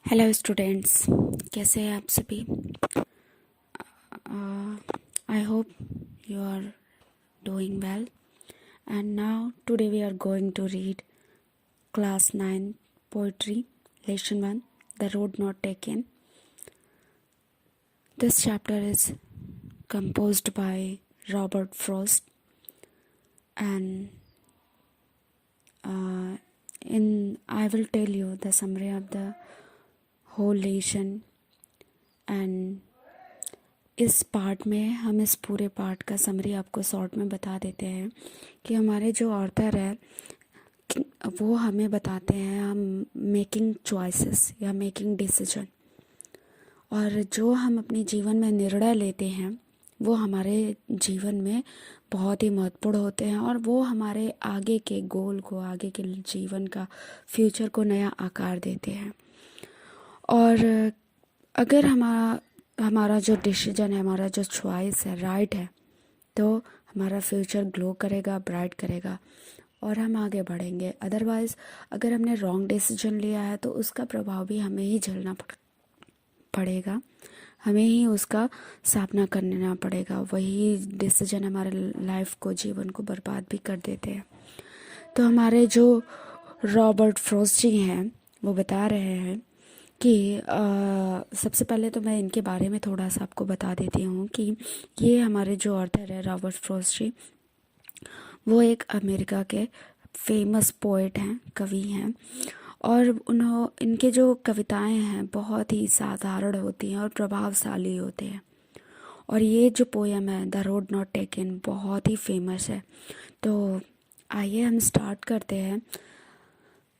Hello students, कैसे हैं आप सभी। I hope you are doing well, and now today we are going to read class 9 poetry lesson 1, The Road Not Taken. This chapter is composed by Robert Frost, and I will tell you the summary of the whole lesson, and इस part में हम इस पूरे part का summary आपको short में बता देते हैं कि हमारे जो ऑथर है वो हमें बताते हैं हम मेकिंग चॉइसेस या मेकिंग डिसीजन, और जो हम अपने जीवन में निर्णय लेते हैं वो हमारे जीवन में बहुत ही महत्वपूर्ण होते हैं, और वो हमारे आगे के गोल को, आगे के जीवन का, फ्यूचर को नया आकार देते हैं। और अगर हमारा जो डिसीजन है, हमारा जो चॉइस है राइट है, तो हमारा फ्यूचर ग्लो करेगा, ब्राइट करेगा और हम आगे बढ़ेंगे। अदरवाइज़ अगर हमने रॉन्ग डिसीजन लिया है तो उसका प्रभाव भी हमें ही झेलना पड़ेगा, हमें ही उसका सामना करना पड़ेगा। वही डिसीजन हमारे लाइफ को, जीवन को बर्बाद भी कर देते हैं। तो हमारे जो रॉबर्ट फ्रॉस्ट जी हैं वो बता रहे हैं कि सबसे पहले तो मैं इनके बारे में थोड़ा सा आपको बता देती हूँ कि ये हमारे जो ऑथर है रॉबर्ट फ्रॉस्ट जी, वो एक अमेरिका के फेमस पोएट हैं, कवि हैं, और इनके जो कविताएं हैं बहुत ही साधारण होती हैं और प्रभावशाली होते हैं। और ये जो पोएम है द रोड नॉट टेकन बहुत ही फेमस है। तो आइए हम स्टार्ट करते हैं।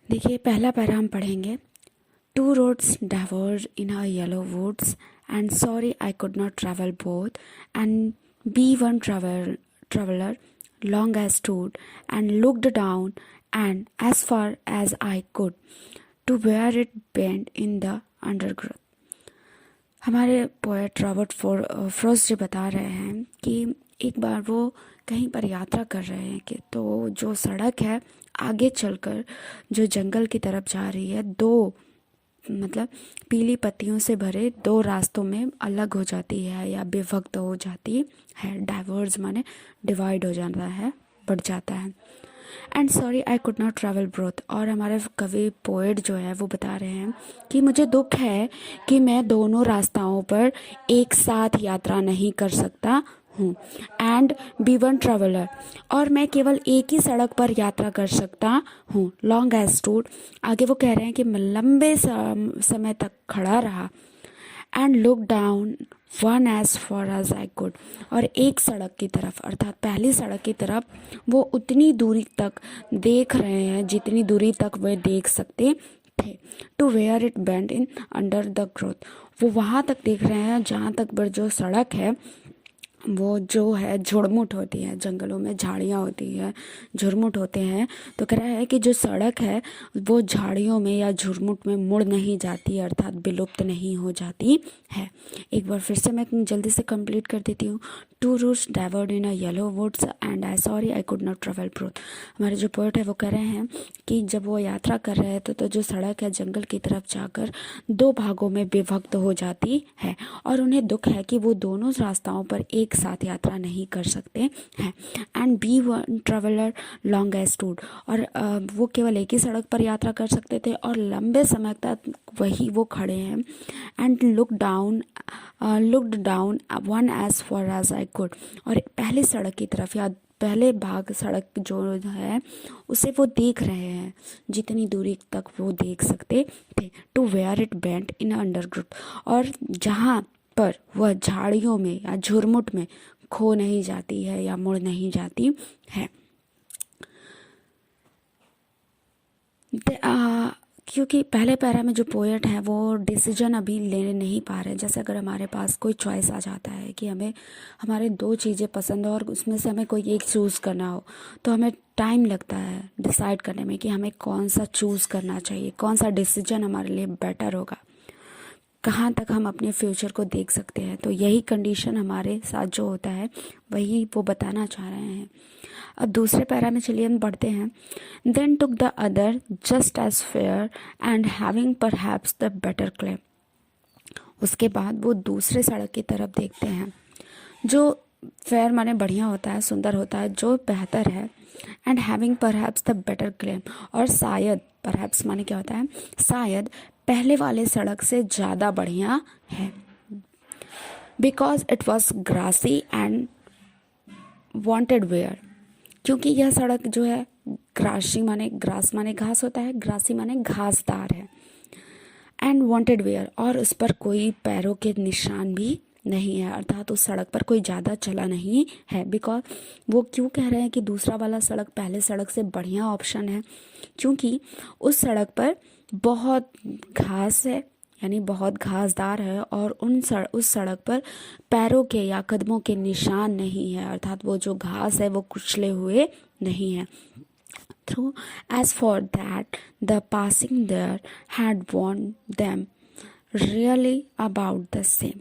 देखिए, पहला पैरा हम पढ़ेंगे। Two roads diverged in a yellow woods, and sorry I could not travel both, and be one traveler long I stood, and looked down, and as far as I could, to where it bent in the undergrowth. हमारे poet Robert Frost जी बता रहे हैं कि एक बार वो कहीं पर यात्रा कर रहे हैं कि तो जो सड़क है आगे चलकर जो जंगल की तरफ जा रही है, दो पीली पत्तियों से भरे दो रास्तों में अलग हो जाती है या विभक्त हो जाती है। डाइवर्स माने डिवाइड हो जाता है, बढ़ जाता है। And sorry I could not travel both, और हमारे कवि पोएट जो है वो बता रहे हैं कि मुझे दुख है कि मैं दोनों रास्ताओं पर एक साथ यात्रा नहीं कर सकता हूँ। एंड बी वन ट्रेवलर, और मैं केवल एक ही सड़क पर यात्रा कर सकता हूँ। लॉन्ग एज स्टूड, आगे वो कह रहे हैं कि मैं लंबे समय तक खड़ा रहा। And look down one as far as I could, और एक सड़क की तरफ अर्थात पहली सड़क की तरफ वो उतनी दूरी तक देख रहे हैं जितनी दूरी तक वे देख सकते थे। To where it bent in under the growth, वो वहाँ तक देख रहे हैं जहाँ तक पर जो सड़क है वो जो है झुरमुट होती है, जंगलों में झाड़ियाँ होती है, झुरमुट होते हैं। तो कह रहा है कि जो सड़क है वो झाड़ियों में या झुरमुट में मुड़ नहीं जाती, अर्थात विलुप्त नहीं हो जाती है। एक बार फिर से मैं जल्दी से कंप्लीट कर देती हूँ। Two routes diverged in a yellow woods and I sorry I could not travel both. हमारे जो पोएट है वो कह रहे हैं कि जब वो यात्रा कर रहे थे तो जो सड़क है जंगल की तरफ जाकर दो भागों में विभक्त हो जाती है, और उन्हें दुख है कि वो दोनों रास्ताओं पर एक साथ यात्रा नहीं कर सकते हैं। And be one traveller long as stood, और वो केवल एक ही सड़क पर यात्रा कर सकते थे और लंबे समय तक वही वो खड़े हैं। And looked down one as far as I could, और पहले सड़क की तरफ या पहले भाग सड़क जो है उसे वो देख रहे हैं जितनी दूरी तक वो देख सकते थे। To where it bent in undergrowth, और जहाँ पर वह झाड़ियों में या झुरमुट में खो नहीं जाती है या मुड़ नहीं जाती है। क्योंकि पहले पैरा में जो पोएट है वो डिसीजन अभी ले नहीं पा रहे। जैसे अगर हमारे पास कोई चॉइस आ जाता है कि हमें हमारे दो चीज़ें पसंद हो और उसमें से हमें कोई एक चूज़ करना हो, तो हमें टाइम लगता है डिसाइड करने में कि हमें कौन सा चूज़ करना चाहिए, कौन सा डिसीजन हमारे लिए बेटर होगा। कहाँ तक हम अपने फ्यूचर को देख सकते हैं। तो यही कंडीशन हमारे साथ जो होता है वही वो बताना चाह रहे हैं। अब दूसरे पैरा में चलिए हम बढ़ते हैं। Then took the other just as fair and having perhaps the better claim. उसके बाद वो दूसरे सड़क की तरफ देखते हैं जो फेयर माने बढ़िया होता है, सुंदर होता है, जो बेहतर है, and having perhaps the better claim, और शायद, परहैप्स माने क्या होता है, शायद पहले वाले सड़क से ज़्यादा बढ़िया है। Because it was grassy and wanted wear, क्योंकि यह सड़क जो है ग्रासी माने, ग्रास माने घास होता है, ग्रासी माने घासदार है, एंड वांटेड वेयर, और उस पर कोई पैरों के निशान भी नहीं है, अर्थात उस सड़क पर कोई ज़्यादा चला नहीं है। बिकॉज वो क्यों कह रहे हैं कि दूसरा वाला सड़क पहले सड़क से बढ़िया ऑप्शन है, क्योंकि उस सड़क पर बहुत घास है, यानी बहुत घासदार है, और उस सड़क पर पैरों के या कदमों के निशान नहीं है, अर्थात वो जो घास है वो कुचले हुए नहीं है। Through as for that, the passing there had warned them really about the same.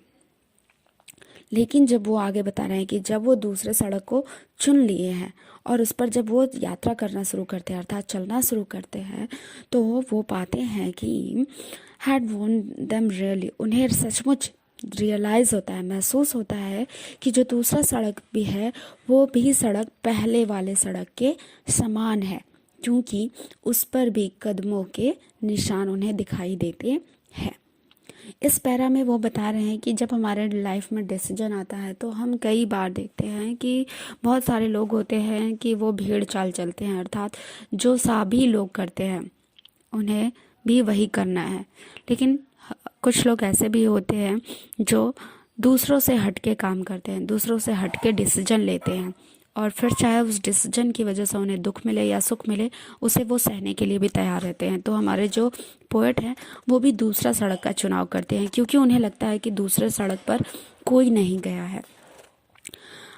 लेकिन जब वो आगे बता रहे हैं कि जब वो दूसरे सड़क को चुन लिए हैं और उस पर जब वो यात्रा करना शुरू करते हैं, अर्थात चलना शुरू करते हैं, तो वो पाते हैं कि हैड warned them really, उन्हें सचमुच रियलाइज़ होता है, महसूस होता है कि जो दूसरा सड़क भी है वो भी सड़क पहले वाले सड़क के समान है, क्योंकि उस पर भी कदमों के निशान उन्हें दिखाई देते हैं। इस पैरा में वो बता रहे हैं कि जब हमारे लाइफ में डिसीजन आता है तो हम कई बार देखते हैं कि बहुत सारे लोग होते हैं कि वो भीड़ चाल चलते हैं, अर्थात जो सभी लोग करते हैं उन्हें भी वही करना है। लेकिन कुछ लोग ऐसे भी होते हैं जो दूसरों से हट के काम करते हैं, दूसरों से हट के डिसीजन लेते हैं, और फिर चाहे उस डिसीजन की वजह से उन्हें दुख मिले या सुख मिले, उसे वो सहने के लिए भी तैयार रहते हैं। तो हमारे जो पोएट हैं वो भी दूसरा सड़क का चुनाव करते हैं, क्योंकि उन्हें लगता है कि दूसरे सड़क पर कोई नहीं गया है।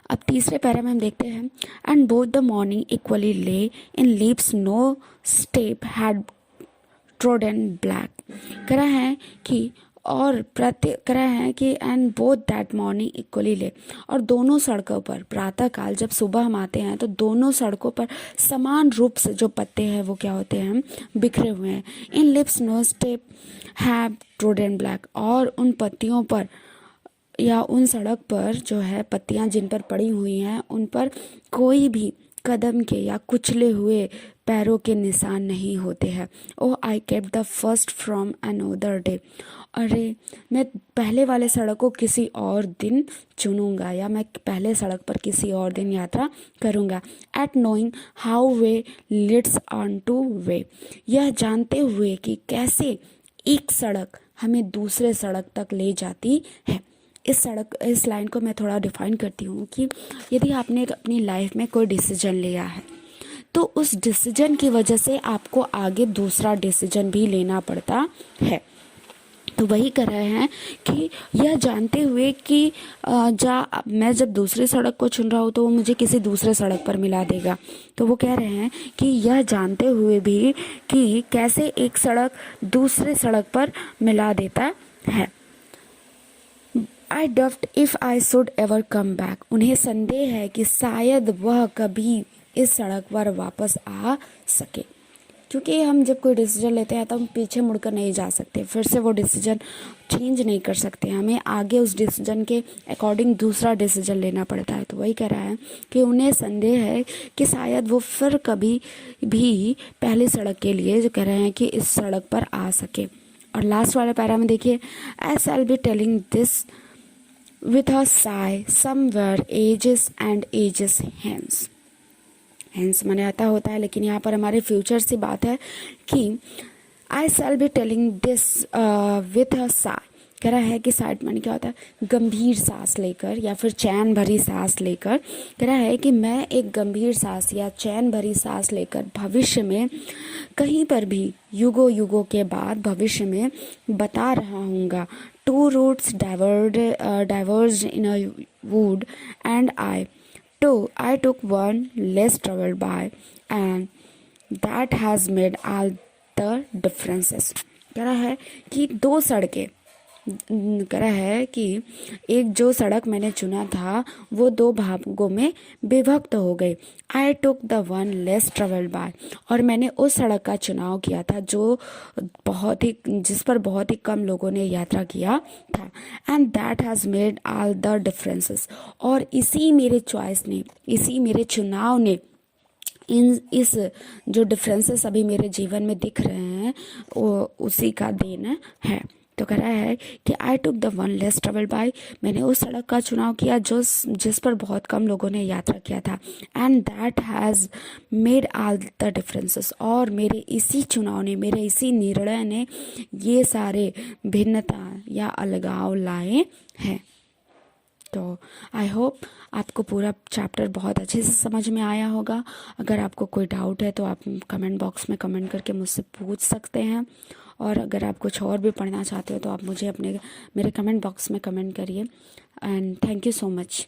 अब तीसरे पैरा में हम देखते हैं, and both the morning equally lay in leaves no step had trodden black. कह रहा है कि और कह रहा है कि and both that morning equally lay, और दोनों सड़कों पर प्रातःकाल जब सुबह हम आते हैं तो दोनों सड़कों पर समान रूप से जो पत्ते हैं वो क्या होते हैं, बिखरे हुए हैं। In lips no step have trodden black, और उन पत्तियों पर या उन सड़क पर जो है पत्तियां जिन पर पड़ी हुई हैं उन पर कोई भी कदम के या कुचले हुए पैरों के निशान नहीं होते हैं। Oh I kept the first from another day, अरे मैं पहले वाले सड़क को किसी और दिन चुनूंगा, या मैं पहले सड़क पर किसी और दिन यात्रा करूंगा। Yet knowing how way leads on to way, यह जानते हुए कि कैसे एक सड़क हमें दूसरे सड़क तक ले जाती है। इस लाइन को मैं थोड़ा डिफाइन करती हूँ कि यदि आपने अपनी लाइफ में कोई डिसीजन लिया है तो उस डिसीजन की वजह से आपको आगे दूसरा डिसीजन भी लेना पड़ता है। तो वही कर रहे हैं कि यह जानते हुए कि मैं जब दूसरी सड़क को चुन रहा हूँ तो वो मुझे किसी दूसरे सड़क पर मिला देगा। तो वो कह रहे हैं कि यह जानते हुए भी कि कैसे एक सड़क दूसरे सड़क पर मिला देता है। आई डफ्ट if I should ever come back, उन्हें संदेह है कि शायद वह कभी इस सड़क पर वापस आ सके, क्योंकि हम जब कोई डिसीजन लेते हैं तो हम पीछे मुड़कर नहीं जा सकते, फिर से वो डिसीजन चेंज नहीं कर सकते, हमें आगे उस डिसीजन के अकॉर्डिंग दूसरा डिसीजन लेना पड़ता है। तो वही कह रहा है कि उन्हें संदेह है कि शायद वो फिर कभी भी पहली सड़क के लिए जो कह रहे हैं कि इस सड़क पर आ सके। और लास्ट वाले पैरा में देखिए, I shall be telling this with a sigh somewhere ages and ages hence। hence माने आता होता है, लेकिन यहाँ पर हमारे फ्यूचर से बात है कि I shall be telling this with a sigh। कह रहा है कि साइड माने क्या होता है, गंभीर सांस लेकर या फिर चैन भरी सांस लेकर। कह रहा है कि मैं एक गंभीर सांस या चैन भरी सांस लेकर भविष्य में कहीं पर भी युगों युगों के बाद भविष्य में बता रहा हूँगा। Two routes diverged in a wood, and I took one less traveled by, and that has made all the differences। कह रहा है कि दो सड़कें कह रहा है कि एक जो सड़क मैंने चुना था वो दो भागों में विभक्त हो गई। I took the one less travelled by, और मैंने उस सड़क का चुनाव किया था जो जिस पर बहुत ही कम लोगों ने यात्रा किया था। And that has made all the differences, और इसी मेरे चॉइस ने, इसी मेरे चुनाव ने, इस जो डिफरेंसेस अभी मेरे जीवन में दिख रहे हैं वो उसी का देन है। तो कह रहा है कि I took the one less travel by, मैंने उस सड़क का चुनाव किया जिस पर बहुत कम लोगों ने यात्रा किया था। And that has made all the differences, और मेरे इसी चुनाव ने, मेरे इसी निर्णय ने ये सारे भिन्नता या अलगाव लाए हैं। तो आई होप आपको पूरा चैप्टर बहुत अच्छे से समझ में आया होगा। अगर आपको कोई डाउट है तो आप कमेंट बॉक्स में कमेंट करके मुझसे पूछ सकते हैं, और अगर आप कुछ और भी पढ़ना चाहते हो तो आप मुझे मेरे कमेंट बॉक्स में कमेंट करिए। And thank you so much.